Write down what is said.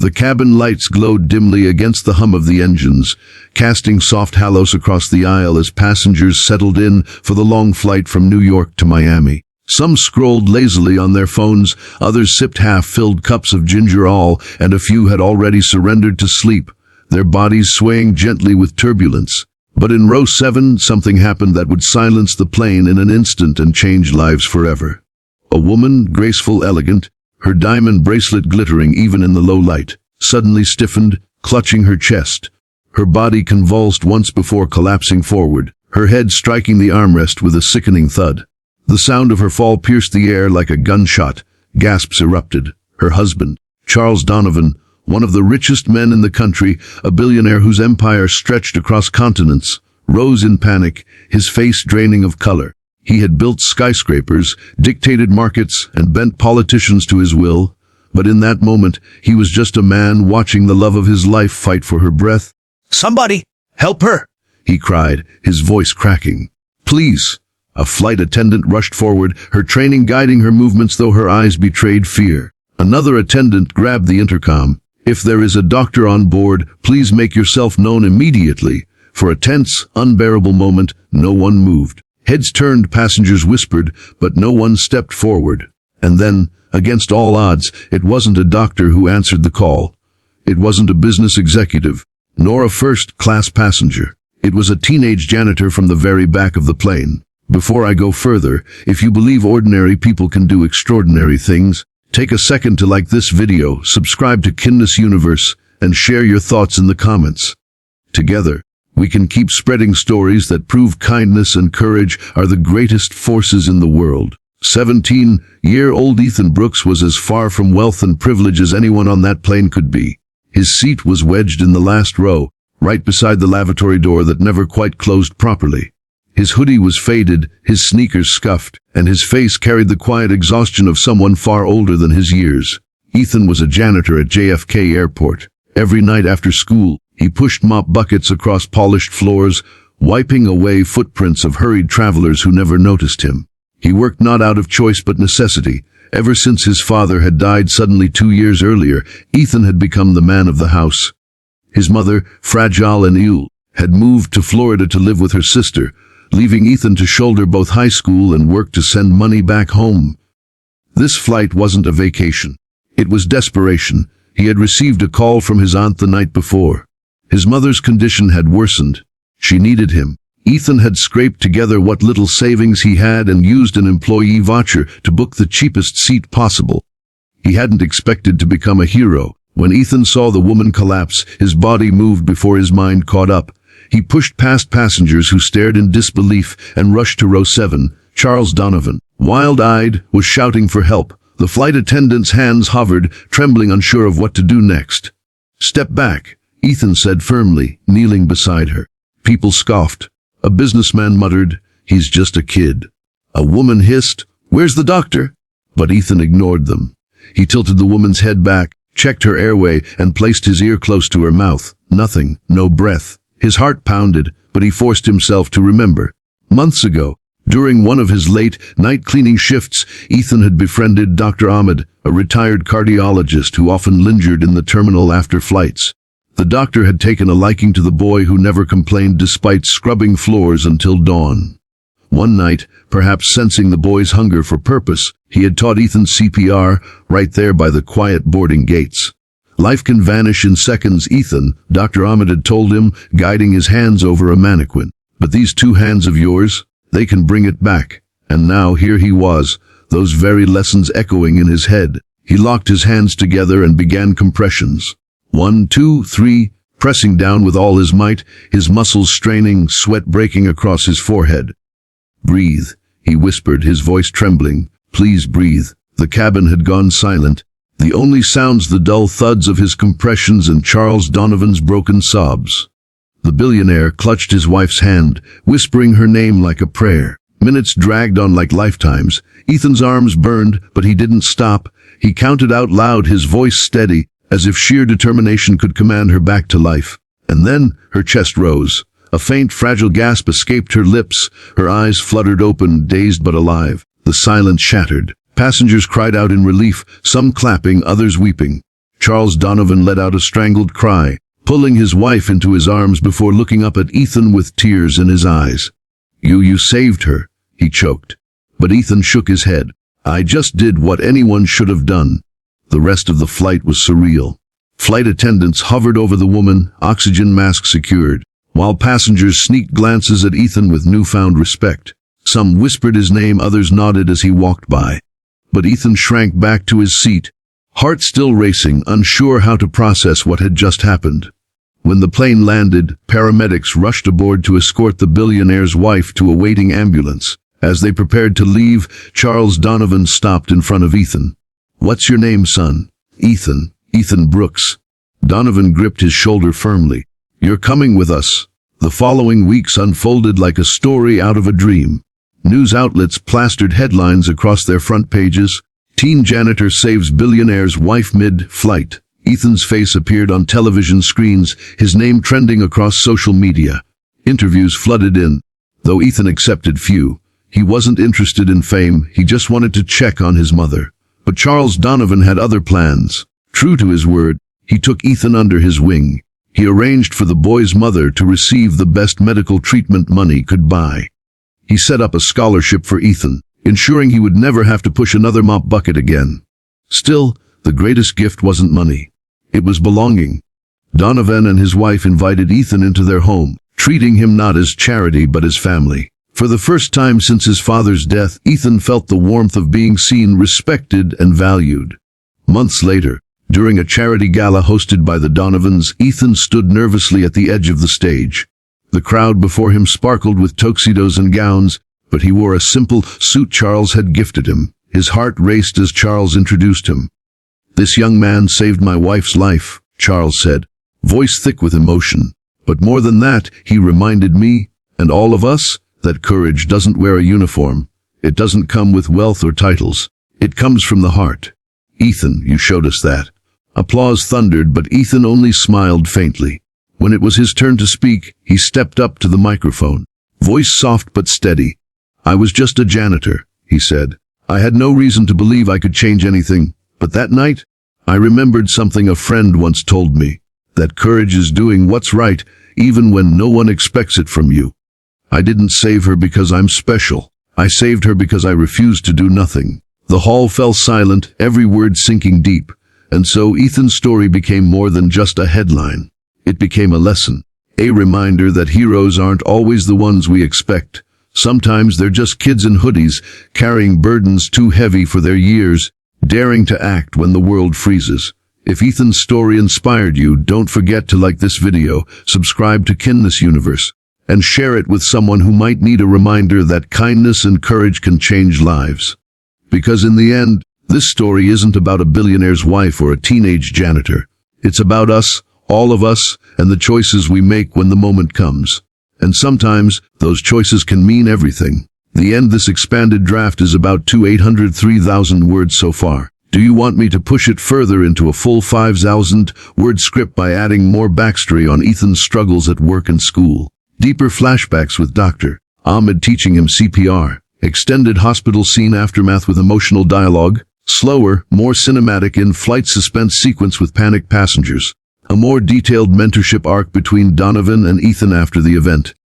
The cabin lights glowed dimly against the hum of the engines, casting soft halos across the aisle as passengers settled in for the long flight from New York to Miami. Some scrolled lazily on their phones, others sipped half-filled cups of ginger ale, and a few had already surrendered to sleep, their bodies swaying gently with turbulence. But in row 7, something happened that would silence the plane in an instant and change lives forever. A woman, graceful, elegant, her diamond bracelet glittering even in the low light, suddenly stiffened, clutching her chest. Her body convulsed once before collapsing forward, her head striking the armrest with a sickening thud. The sound of her fall pierced the air like a gunshot. Gasps erupted. Her husband, Charles Donovan, one of the richest men in the country, a billionaire whose empire stretched across continents, rose in panic, his face draining of color. He had built skyscrapers, dictated markets, and bent politicians to his will, but in that moment, he was just a man watching the love of his life fight for her breath. "Somebody, help her!" he cried, his voice cracking. "Please!" A flight attendant rushed forward, her training guiding her movements though her eyes betrayed fear. Another attendant grabbed the intercom. "If there is a doctor on board, please make yourself known immediately." For a tense, unbearable moment, no one moved. Heads turned, passengers whispered, but no one stepped forward. And then, against all odds, it wasn't a doctor who answered the call. It wasn't a business executive, nor a first-class passenger. It was a teenage janitor from the very back of the plane. Before I go further, if you believe ordinary people can do extraordinary things, take a second to like this video, subscribe to Kindness Universe, and share your thoughts in the comments. Together, we can keep spreading stories that prove kindness and courage are the greatest forces in the world. 17-year-old Ethan Brooks was as far from wealth and privilege as anyone on that plane could be. His seat was wedged in the last row, right beside the lavatory door that never quite closed properly. His hoodie was faded, his sneakers scuffed, and his face carried the quiet exhaustion of someone far older than his years. Ethan was a janitor at JFK Airport. Every night after school, he pushed mop buckets across polished floors, wiping away footprints of hurried travelers who never noticed him. He worked not out of choice but necessity. Ever since his father had died suddenly 2 years earlier, Ethan had become the man of the house. His mother, fragile and ill, had moved to Florida to live with her sister, leaving Ethan to shoulder both high school and work to send money back home. This flight wasn't a vacation. It was desperation. He had received a call from his aunt the night before. His mother's condition had worsened. She needed him. Ethan had scraped together what little savings he had and used an employee voucher to book the cheapest seat possible. He hadn't expected to become a hero. When Ethan saw the woman collapse, his body moved before his mind caught up. He pushed past passengers who stared in disbelief and rushed to row 7. Charles Donovan, wild-eyed, was shouting for help. The flight attendant's hands hovered, trembling, unsure of what to do next. "Step back," Ethan said firmly, kneeling beside her. People scoffed. A businessman muttered, "He's just a kid." A woman hissed, "Where's the doctor?" But Ethan ignored them. He tilted the woman's head back, checked her airway, and placed his ear close to her mouth. Nothing, no breath. His heart pounded, but he forced himself to remember. Months ago, during one of his late night cleaning shifts, Ethan had befriended Dr. Ahmed, a retired cardiologist who often lingered in the terminal after flights. The doctor had taken a liking to the boy who never complained despite scrubbing floors until dawn. One night, perhaps sensing the boy's hunger for purpose, he had taught Ethan CPR right there by the quiet boarding gates. "Life can vanish in seconds, Ethan," Dr. Ahmed had told him, guiding his hands over a mannequin. "But these 2 hands of yours, they can bring it back." And now here he was, those very lessons echoing in his head. He locked his hands together and began compressions. 1, 2, 3, pressing down with all his might, his muscles straining, sweat breaking across his forehead. "Breathe," he whispered, his voice trembling. "Please breathe." The cabin had gone silent. The only sounds the dull thuds of his compressions and Charles Donovan's broken sobs. The billionaire clutched his wife's hand, whispering her name like a prayer. Minutes dragged on like lifetimes. Ethan's arms burned, but he didn't stop. He counted out loud, his voice steady, as if sheer determination could command her back to life. And then her chest rose. A faint, fragile gasp escaped her lips. Her eyes fluttered open, dazed but alive. The silence shattered. Passengers cried out in relief, some clapping, others weeping. Charles Donovan let out a strangled cry, pulling his wife into his arms before looking up at Ethan with tears in his eyes. You saved her," he choked. But Ethan shook his head. "I just did what anyone should have done." The rest of the flight was surreal. Flight attendants hovered over the woman, oxygen mask secured, while passengers sneaked glances at Ethan with newfound respect. Some whispered his name, others nodded as he walked by. But Ethan shrank back to his seat, heart still racing, unsure how to process what had just happened. When the plane landed, paramedics rushed aboard to escort the billionaire's wife to a waiting ambulance. As they prepared to leave, Charles Donovan stopped in front of Ethan. "What's your name, son?" Ethan Brooks." Donovan gripped his shoulder firmly. "You're coming with us." The following weeks unfolded like a story out of a dream. News outlets plastered headlines across their front pages. "Teen janitor saves billionaire's wife mid-flight." Ethan's face appeared on television screens, his name trending across social media. Interviews flooded in. Though Ethan accepted few, he wasn't interested in fame, he just wanted to check on his mother. But Charles Donovan had other plans. True to his word, he took Ethan under his wing. He arranged for the boy's mother to receive the best medical treatment money could buy. He set up a scholarship for Ethan, ensuring he would never have to push another mop bucket again. Still, the greatest gift wasn't money. It was belonging. Donovan and his wife invited Ethan into their home, treating him not as charity but as family. For the first time since his father's death, Ethan felt the warmth of being seen, respected, and valued. Months later, during a charity gala hosted by the Donovans, Ethan stood nervously at the edge of the stage. The crowd before him sparkled with tuxedos and gowns, but he wore a simple suit Charles had gifted him. His heart raced as Charles introduced him. "This young man saved my wife's life," Charles said, voice thick with emotion. "But more than that, he reminded me, and all of us, that courage doesn't wear a uniform. It doesn't come with wealth or titles. It comes from the heart. Ethan, you showed us that." Applause thundered, but Ethan only smiled faintly. When it was his turn to speak, he stepped up to the microphone. Voice soft but steady. "I was just a janitor," he said. "I had no reason to believe I could change anything. But that night, I remembered something a friend once told me. That courage is doing what's right, even when no one expects it from you. I didn't save her because I'm special. I saved her because I refused to do nothing." The hall fell silent, every word sinking deep. And so Ethan's story became more than just a headline. It became a lesson. A reminder that heroes aren't always the ones we expect. Sometimes they're just kids in hoodies, carrying burdens too heavy for their years, daring to act when the world freezes. If Ethan's story inspired you, don't forget to like this video, subscribe to Kindness Universe, and share it with someone who might need a reminder that kindness and courage can change lives. Because in the end, this story isn't about a billionaire's wife or a teenage janitor. It's about us, all of us, and the choices we make when the moment comes. And sometimes, those choices can mean everything. The end. This expanded draft is about 803,000 words so far. Do you want me to push it further into a full 5,000-word script by adding more backstory on Ethan's struggles at work and school? Deeper flashbacks with Dr. Ahmed teaching him CPR. Extended hospital scene aftermath with emotional dialogue. Slower, more cinematic in-flight suspense sequence with panicked passengers. A more detailed mentorship arc between Donovan and Ethan after the event.